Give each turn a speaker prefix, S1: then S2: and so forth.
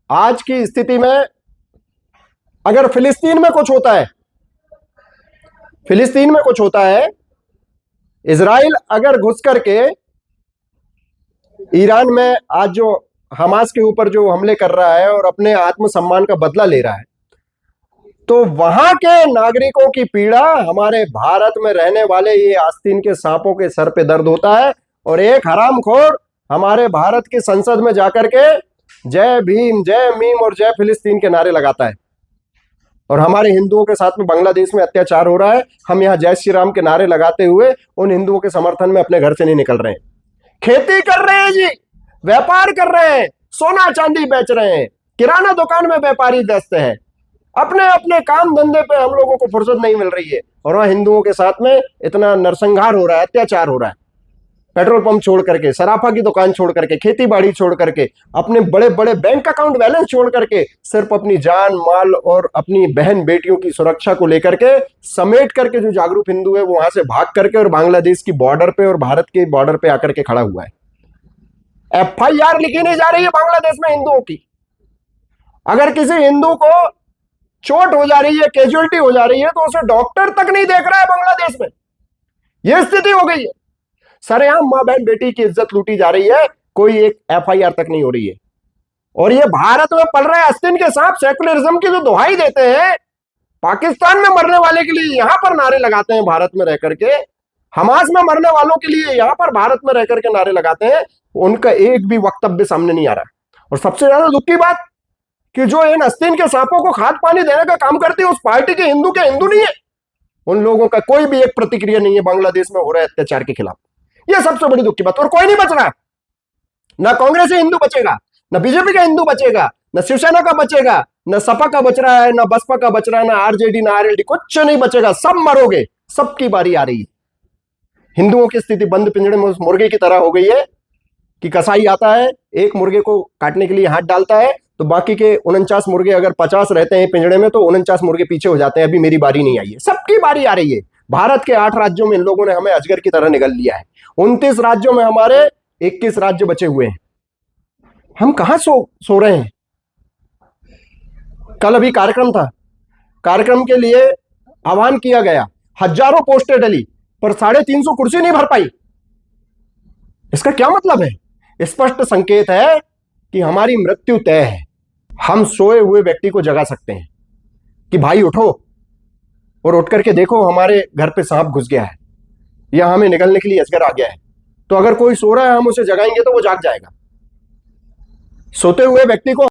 S1: आज की स्थिति में अगर फिलिस्तीन में कुछ होता है, फिलिस्तीन में कुछ होता है, इजराइल अगर घुस करके ईरान में आज जो हमास के ऊपर जो हमले कर रहा है और अपने आत्मसम्मान का बदला ले रहा है, तो वहां के नागरिकों की पीड़ा हमारे भारत में रहने वाले ये आस्तीन के सांपों के सर पे दर्द होता है। और एक हरामखोर हमारे भारत की संसद में जाकर के जय भीम, जय मीम और जय फिलिस्तीन के नारे लगाता है, और हमारे हिंदुओं के साथ में बांग्लादेश में अत्याचार हो रहा है। हम यहाँ जय श्री राम के नारे लगाते हुए उन हिंदुओं के समर्थन में अपने घर से नहीं निकल रहे हैं। खेती कर रहे हैं जी, व्यापार कर रहे हैं, सोना चांदी बेच रहे हैं, किराना दुकान में व्यापारी व्यस्त हैं, अपने अपने काम धंधे पे हम लोगों को फुर्सत नहीं मिल रही है, और वहां हिंदुओं के साथ में इतना नरसंहार हो रहा है, अत्याचार हो रहा है। पेट्रोल पंप छोड़ करके, सराफा की दुकान छोड़ करके, खेती बाड़ी छोड़ करके, अपने बड़े बड़े बैंक अकाउंट बैलेंस छोड़ करके, सिर्फ अपनी जान माल और अपनी बहन बेटियों की सुरक्षा को लेकर के समेट करके जो जागरूक हिंदू है वो वहां से भाग करके और बांग्लादेश की बॉर्डर पे और भारत के बॉर्डर पे आकर के खड़ा हुआ है। FIR लिखी नहीं जा रही है बांग्लादेश में हिंदुओं की। अगर किसी हिंदू को चोट हो जा रही है, कैजुअलिटी हो जा रही है, तो उसे डॉक्टर तक नहीं देख रहा है बांग्लादेश में। यह स्थिति हो गई है। सरेआम मां बहन बेटी की इज्जत लूटी जा रही है, कोई एक FIR तक नहीं हो रही है। और ये भारत में पल रहे आस्तीन के सांप सेकुलरिज्म की जो दुहाई देते हैं, पाकिस्तान में मरने वाले के लिए यहां पर नारे लगाते हैं भारत में रह करके, हमास में मरने वालों के लिए यहां पर भारत में रह करके नारे लगाते हैं, उनका एक भी वक्तव्य सामने नहीं आ रहा। और सबसे ज्यादा दुख की बात कि जो इन आस्तीन के सांपों को खाद पानी देने का काम करती है, उस पार्टी के हिंदू नहीं है। उन लोगों का कोई भी एक प्रतिक्रिया नहीं है बांग्लादेश में हो रहे अत्याचार के खिलाफ। यह सबसे बड़ी दुख की बात। और कोई नहीं बच रहा। ना कांग्रेस हिंदू बचेगा, ना बीजेपी का हिंदू बचेगा, ना शिवसेना का बचेगा, ना सपा का बच रहा है, ना बसपा का बच रहा है, ना RJD, ना RLD, कुछ नहीं बचेगा। सब मरोगे। सबकी बारी आ रही है। हिंदुओं की स्थिति बंद पिंजड़े में उस मुर्गे की तरह हो गई है कि कसाई आता है, एक मुर्गे को काटने के लिए हाथ डालता है, तो बाकी के 49 मुर्गे अगर 50 रहते हैं पिंजड़े में, तो 49 मुर्गे पीछे हो जाते हैं। अभी मेरी बारी नहीं आई है। सबकी बारी आ रही है। भारत के 8 राज्यों में इन लोगों ने हमें अजगर की तरह निगल लिया है। 29 राज्यों में हमारे 21 राज्य बचे हुए हैं। हम कहां सो रहे हैं। कल अभी कार्यक्रम था, कार्यक्रम के लिए आह्वान किया गया, हजारों पोस्टें डली, पर 350 कुर्सी नहीं भर पाई। इसका क्या मतलब है? स्पष्ट संकेत है कि हमारी मृत्यु तय है। हम सोए हुए व्यक्ति को जगा सकते हैं कि भाई उठो, और उठ करके देखो हमारे घर पे सांप घुस गया है या हमें निगलने के लिए अजगर आ गया है। तो अगर कोई सो रहा है, हम उसे जगाएंगे तो वो जाग जाएगा। सोते हुए व्यक्ति को